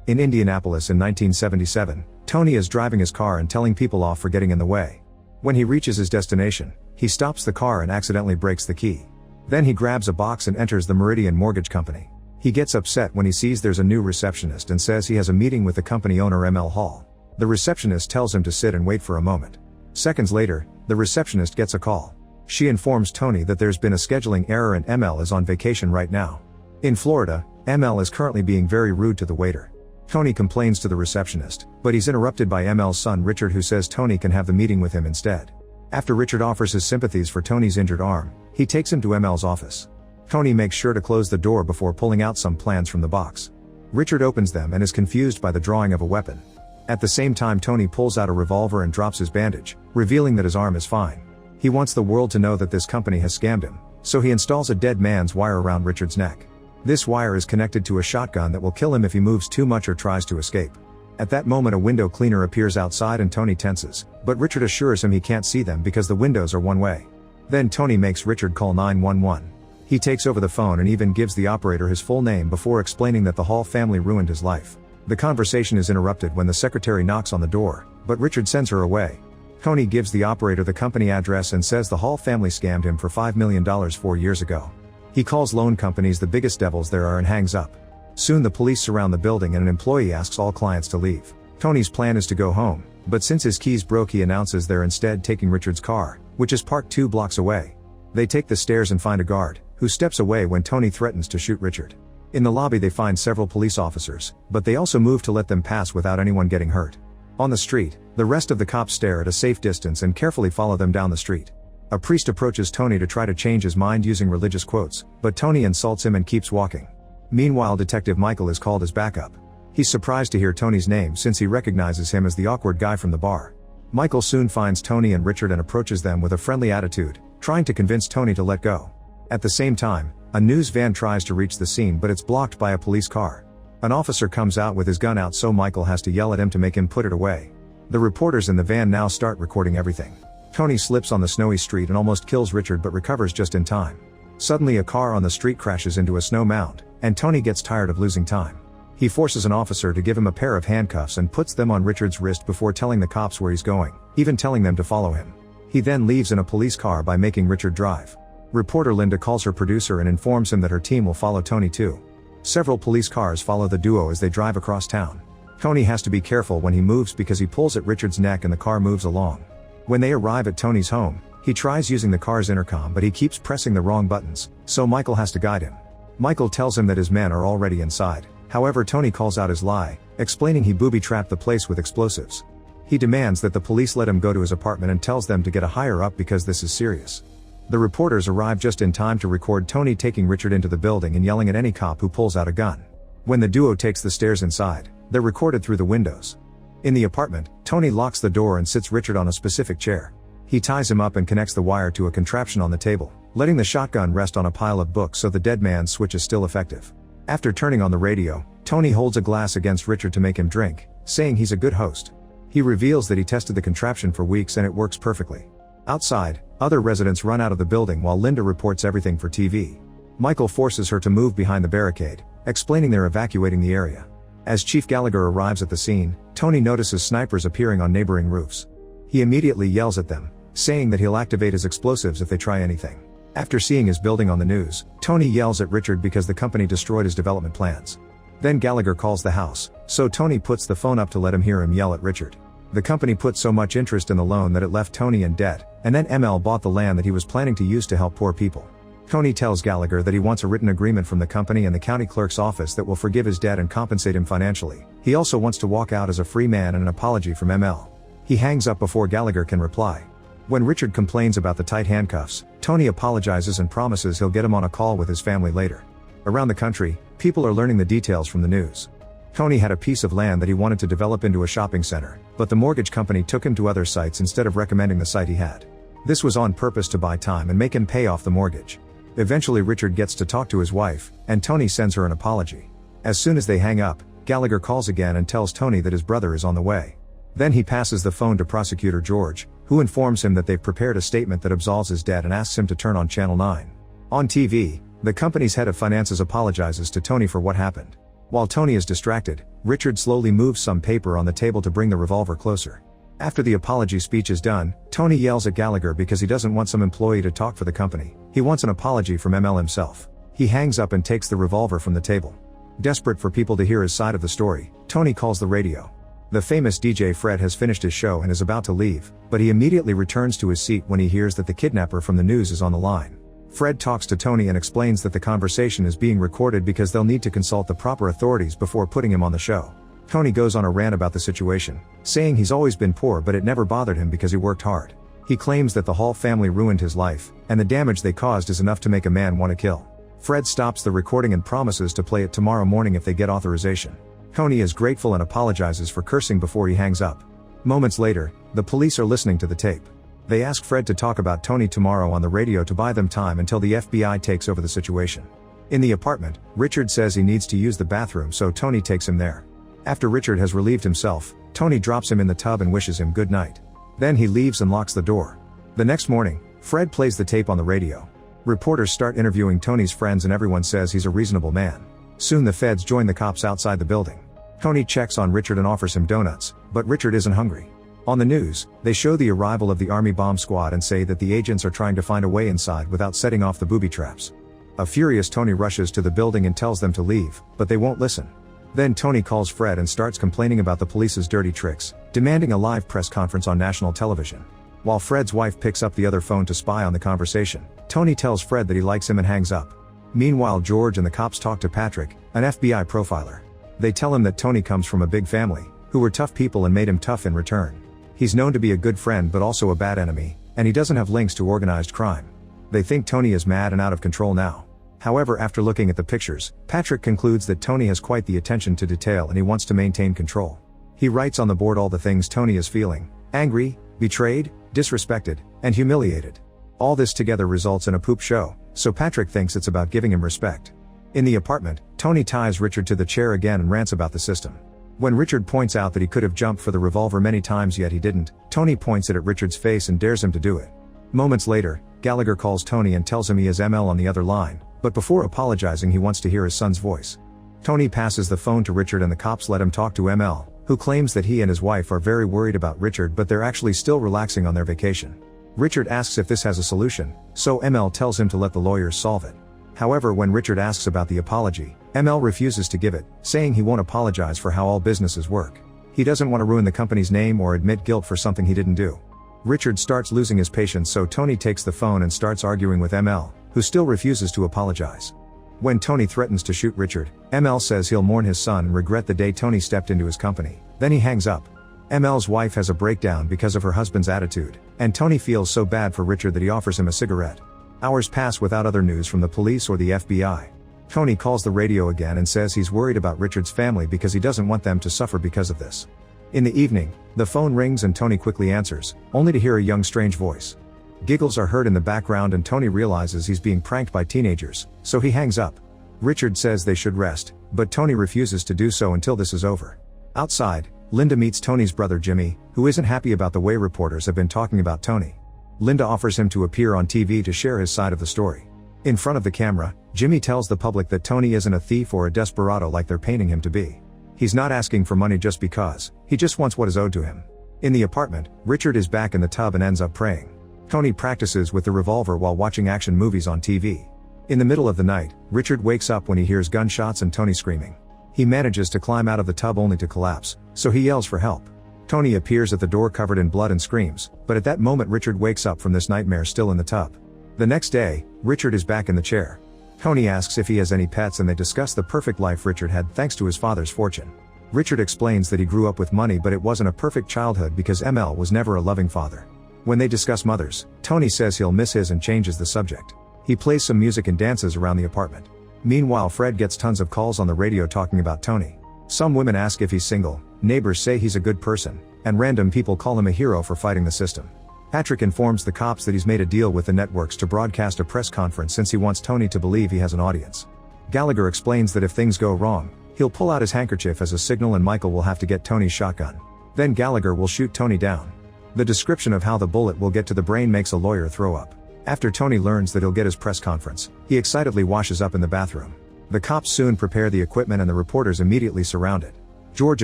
In Indianapolis in 1977, Tony is driving his car and telling people off for getting in the way. When he reaches his destination, he stops the car and accidentally breaks the key. Then he grabs a box and enters the Meridian Mortgage Company. He gets upset when he sees there's a new receptionist and says he has a meeting with the company owner ML Hall. The receptionist tells him to sit and wait for a moment. Seconds later, the receptionist gets a call. She informs Tony that there's been a scheduling error and ML is on vacation right now. In Florida, ML is currently being very rude to the waiter. Tony complains to the receptionist, but he's interrupted by ML's son Richard, who says Tony can have the meeting with him instead. After Richard offers his sympathies for Tony's injured arm, he takes him to ML's office. Tony makes sure to close the door before pulling out some plans from the box. Richard opens them and is confused by the drawing of a weapon. At the same time, Tony pulls out a revolver and drops his bandage, revealing that his arm is fine. He wants the world to know that this company has scammed him, so he installs a dead man's wire around Richard's neck. This wire is connected to a shotgun that will kill him if he moves too much or tries to escape. At that moment, a window cleaner appears outside and Tony tenses, but Richard assures him he can't see them because the windows are one way. Then Tony makes Richard call 911. He takes over the phone and even gives the operator his full name before explaining that the Hall family ruined his life. The conversation is interrupted when the secretary knocks on the door, but Richard sends her away. Tony gives the operator the company address and says the Hall family scammed him for $5 million 4 years ago. He calls loan companies the biggest devils there are and hangs up. Soon the police surround the building and an employee asks all clients to leave. Tony's plan is to go home, but since his keys broke, he announces they're instead taking Richard's car, which is parked 2 blocks away. They take the stairs and find a guard, who steps away when Tony threatens to shoot Richard. In the lobby they find several police officers, but they also move to let them pass without anyone getting hurt. On the street, the rest of the cops stare at a safe distance and carefully follow them down the street. A priest approaches Tony to try to change his mind using religious quotes, but Tony insults him and keeps walking. Meanwhile, Detective Michael is called as backup. He's surprised to hear Tony's name since he recognizes him as the awkward guy from the bar. Michael soon finds Tony and Richard and approaches them with a friendly attitude, trying to convince Tony to let go. At the same time, a news van tries to reach the scene, but it's blocked by a police car. An officer comes out with his gun out, so Michael has to yell at him to make him put it away. The reporters in the van now start recording everything. Tony slips on the snowy street and almost kills Richard, but recovers just in time. Suddenly a car on the street crashes into a snow mound, and Tony gets tired of losing time. He forces an officer to give him a pair of handcuffs and puts them on Richard's wrist before telling the cops where he's going, even telling them to follow him. He then leaves in a police car by making Richard drive. Reporter Linda calls her producer and informs him that her team will follow Tony too. Several police cars follow the duo as they drive across town. Tony has to be careful when he moves because he pulls at Richard's neck and the car moves along. When they arrive at Tony's home, he tries using the car's intercom, but he keeps pressing the wrong buttons, so Michael has to guide him. Michael tells him that his men are already inside. However, Tony calls out his lie, explaining he booby-trapped the place with explosives. He demands that the police let him go to his apartment and tells them to get a higher up because this is serious. The reporters arrive just in time to record Tony taking Richard into the building and yelling at any cop who pulls out a gun. When the duo takes the stairs inside, they're recorded through the windows. In the apartment, Tony locks the door and sits Richard on a specific chair. He ties him up and connects the wire to a contraption on the table, letting the shotgun rest on a pile of books so the dead man's switch is still effective. After turning on the radio, Tony holds a glass against Richard to make him drink, saying he's a good host. He reveals that he tested the contraption for weeks and it works perfectly. Outside, other residents run out of the building while Linda reports everything for TV. Michael forces her to move behind the barricade, explaining they're evacuating the area. As Chief Gallagher arrives at the scene, Tony notices snipers appearing on neighboring roofs. He immediately yells at them, saying that he'll activate his explosives if they try anything. After seeing his building on the news, Tony yells at Richard because the company destroyed his development plans. Then Gallagher calls the house, so Tony puts the phone up to let him hear him yell at Richard. The company put so much interest in the loan that it left Tony in debt, and then ML bought the land that he was planning to use to help poor people. Tony tells Gallagher that he wants a written agreement from the company and the county clerk's office that will forgive his debt and compensate him financially. He also wants to walk out as a free man and an apology from ML. He hangs up before Gallagher can reply. When Richard complains about the tight handcuffs, Tony apologizes and promises he'll get him on a call with his family later. Around the country, people are learning the details from the news. Tony had a piece of land that he wanted to develop into a shopping center, but the mortgage company took him to other sites instead of recommending the site he had. This was on purpose to buy time and make him pay off the mortgage. Eventually Richard gets to talk to his wife, and Tony sends her an apology. As soon as they hang up, Gallagher calls again and tells Tony that his brother is on the way. Then he passes the phone to Prosecutor George, who informs him that they've prepared a statement that absolves his debt and asks him to turn on Channel 9. On TV, the company's head of finances apologizes to Tony for what happened. While Tony is distracted, Richard slowly moves some paper on the table to bring the revolver closer. After the apology speech is done, Tony yells at Gallagher because he doesn't want some employee to talk for the company. He wants an apology from ML himself. He hangs up and takes the revolver from the table. Desperate for people to hear his side of the story, Tony calls the radio. The famous DJ Fred has finished his show and is about to leave, but he immediately returns to his seat when he hears that the kidnapper from the news is on the line. Fred talks to Tony and explains that the conversation is being recorded because they'll need to consult the proper authorities before putting him on the show. Tony goes on a rant about the situation, saying he's always been poor but it never bothered him because he worked hard. He claims that the Hall family ruined his life, and the damage they caused is enough to make a man want to kill. Fred stops the recording and promises to play it tomorrow morning if they get authorization. Tony is grateful and apologizes for cursing before he hangs up. Moments later, the police are listening to the tape. They ask Fred to talk about Tony tomorrow on the radio to buy them time until the FBI takes over the situation. In the apartment, Richard says he needs to use the bathroom, so Tony takes him there. After Richard has relieved himself, Tony drops him in the tub and wishes him good night. Then he leaves and locks the door. The next morning, Fred plays the tape on the radio. Reporters start interviewing Tony's friends and everyone says he's a reasonable man. Soon the feds join the cops outside the building. Tony checks on Richard and offers him donuts, but Richard isn't hungry. On the news, they show the arrival of the army bomb squad and say that the agents are trying to find a way inside without setting off the booby traps. A furious Tony rushes to the building and tells them to leave, but they won't listen. Then Tony calls Fred and starts complaining about the police's dirty tricks, demanding a live press conference on national television. While Fred's wife picks up the other phone to spy on the conversation, Tony tells Fred that he likes him and hangs up. Meanwhile, George and the cops talk to Patrick, an FBI profiler. They tell him that Tony comes from a big family, who were tough people and made him tough in return. He's known to be a good friend but also a bad enemy, and he doesn't have links to organized crime. They think Tony is mad and out of control now. However, after looking at the pictures, Patrick concludes that Tony has quite the attention to detail and he wants to maintain control. He writes on the board all the things Tony is feeling: angry, betrayed, disrespected, and humiliated. All this together results in a poop show, so Patrick thinks it's about giving him respect. In the apartment, Tony ties Richard to the chair again and rants about the system. When Richard points out that he could have jumped for the revolver many times yet he didn't, Tony points it at Richard's face and dares him to do it. Moments later, Gallagher calls Tony and tells him he has ML on the other line, but before apologizing he wants to hear his son's voice. Tony passes the phone to Richard and the cops let him talk to ML, who claims that he and his wife are very worried about Richard but they're actually still relaxing on their vacation. Richard asks if this has a solution, so ML tells him to let the lawyers solve it. However, when Richard asks about the apology, ML refuses to give it, saying he won't apologize for how all businesses work. He doesn't want to ruin the company's name or admit guilt for something he didn't do. Richard starts losing his patience, so Tony takes the phone and starts arguing with ML, who still refuses to apologize. When Tony threatens to shoot Richard, ML says he'll mourn his son and regret the day Tony stepped into his company. Then he hangs up. ML's wife has a breakdown because of her husband's attitude, and Tony feels so bad for Richard that he offers him a cigarette. Hours pass without other news from the police or the FBI. Tony calls the radio again and says he's worried about Richard's family because he doesn't want them to suffer because of this. In the evening, the phone rings and Tony quickly answers, only to hear a young strange voice. Giggles are heard in the background and Tony realizes he's being pranked by teenagers, so he hangs up. Richard says they should rest, but Tony refuses to do so until this is over. Outside, Linda meets Tony's brother Jimmy, who isn't happy about the way reporters have been talking about Tony. Linda offers him to appear on TV to share his side of the story. In front of the camera, Jimmy tells the public that Tony isn't a thief or a desperado like they're painting him to be. He's not asking for money just because, he just wants what is owed to him. In the apartment, Richard is back in the tub and ends up praying. Tony practices with the revolver while watching action movies on TV. In the middle of the night, Richard wakes up when he hears gunshots and Tony screaming. He manages to climb out of the tub only to collapse, so he yells for help. Tony appears at the door covered in blood and screams, but at that moment Richard wakes up from this nightmare still in the tub. The next day, Richard is back in the chair. Tony asks if he has any pets and they discuss the perfect life Richard had thanks to his father's fortune. Richard explains that he grew up with money but it wasn't a perfect childhood because ML was never a loving father. When they discuss mothers, Tony says he'll miss his and changes the subject. He plays some music and dances around the apartment. Meanwhile, Fred gets tons of calls on the radio talking about Tony. Some women ask if he's single, neighbors say he's a good person, and random people call him a hero for fighting the system. Patrick informs the cops that he's made a deal with the networks to broadcast a press conference since he wants Tony to believe he has an audience. Gallagher explains that if things go wrong, he'll pull out his handkerchief as a signal and Michael will have to get Tony's shotgun. Then Gallagher will shoot Tony down. The description of how the bullet will get to the brain makes a lawyer throw up. After Tony learns that he'll get his press conference, he excitedly washes up in the bathroom. The cops soon prepare the equipment and the reporters immediately surround it. George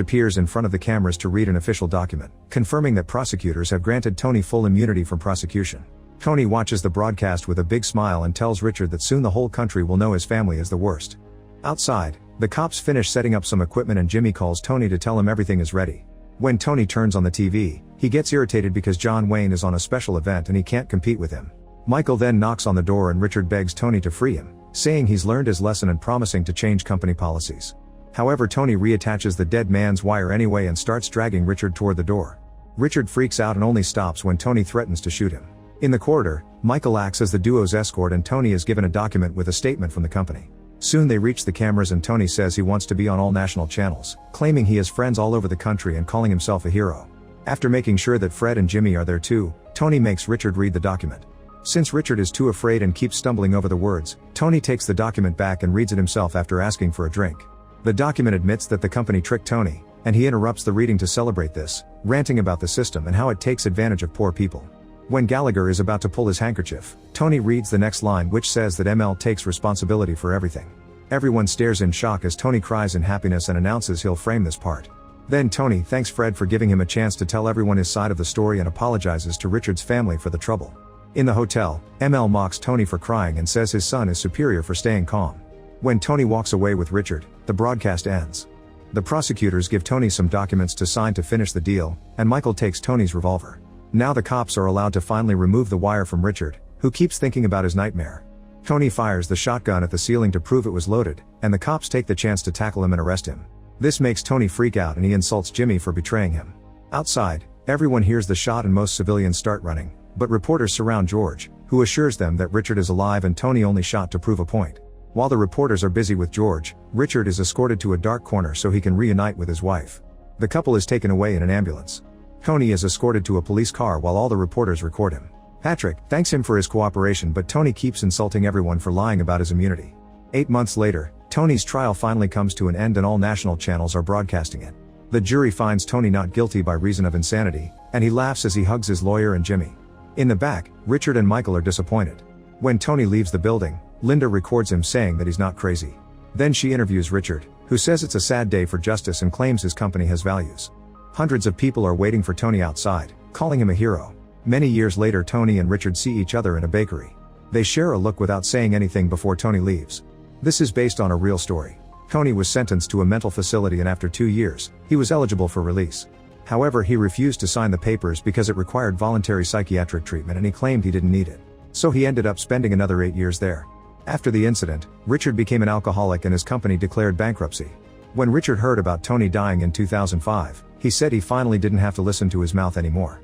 appears in front of the cameras to read an official document, confirming that prosecutors have granted Tony full immunity from prosecution. Tony watches the broadcast with a big smile and tells Richard that soon the whole country will know his family is the worst. Outside, the cops finish setting up some equipment and Jimmy calls Tony to tell him everything is ready. When Tony turns on the TV, he gets irritated because John Wayne is on a special event and he can't compete with him. Michael then knocks on the door and Richard begs Tony to free him, saying he's learned his lesson and promising to change company policies. However, Tony reattaches the dead man's wire anyway and starts dragging Richard toward the door. Richard freaks out and only stops when Tony threatens to shoot him. In the corridor, Michael acts as the duo's escort and Tony is given a document with a statement from the company. Soon they reach the cameras and Tony says he wants to be on all national channels, claiming he has friends all over the country and calling himself a hero. After making sure that Fred and Jimmy are there too, Tony makes Richard read the document. Since Richard is too afraid and keeps stumbling over the words, Tony takes the document back and reads it himself after asking for a drink. The document admits that the company tricked Tony, and he interrupts the reading to celebrate this, ranting about the system and how it takes advantage of poor people. When Gallagher is about to pull his handkerchief, Tony reads the next line which says that ML takes responsibility for everything. Everyone stares in shock as Tony cries in happiness and announces he'll frame this part. Then Tony thanks Fred for giving him a chance to tell everyone his side of the story and apologizes to Richard's family for the trouble. In the hotel, ML mocks Tony for crying and says his son is superior for staying calm. When Tony walks away with Richard, the broadcast ends. The prosecutors give Tony some documents to sign to finish the deal, and Michael takes Tony's revolver. Now the cops are allowed to finally remove the wire from Richard, who keeps thinking about his nightmare. Tony fires the shotgun at the ceiling to prove it was loaded, and the cops take the chance to tackle him and arrest him. This makes Tony freak out and he insults Jimmy for betraying him. Outside, everyone hears the shot and most civilians start running, but reporters surround George, who assures them that Richard is alive and Tony only shot to prove a point. While the reporters are busy with George, Richard is escorted to a dark corner so he can reunite with his wife. The couple is taken away in an ambulance. Tony is escorted to a police car while all the reporters record him. Patrick thanks him for his cooperation, but Tony keeps insulting everyone for lying about his immunity. 8 months later, Tony's trial finally comes to an end and all national channels are broadcasting it. The jury finds Tony not guilty by reason of insanity, and he laughs as he hugs his lawyer and Jimmy. In the back, Richard and Michael are disappointed. When Tony leaves the building, Linda records him saying that he's not crazy. Then she interviews Richard, who says it's a sad day for justice and claims his company has values. Hundreds of people are waiting for Tony outside, calling him a hero. Many years later, Tony and Richard see each other in a bakery. They share a look without saying anything before Tony leaves. This is based on a real story. Tony was sentenced to a mental facility and after 2 years, he was eligible for release. However, he refused to sign the papers because it required voluntary psychiatric treatment and he claimed he didn't need it. So he ended up spending another 8 years there. After the incident, Richard became an alcoholic and his company declared bankruptcy. When Richard heard about Tony dying in 2005, he said he finally didn't have to listen to his mouth anymore.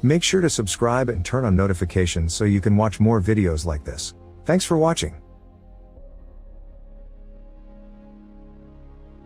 Make sure to subscribe and turn on notifications so you can watch more videos like this. Thanks for watching.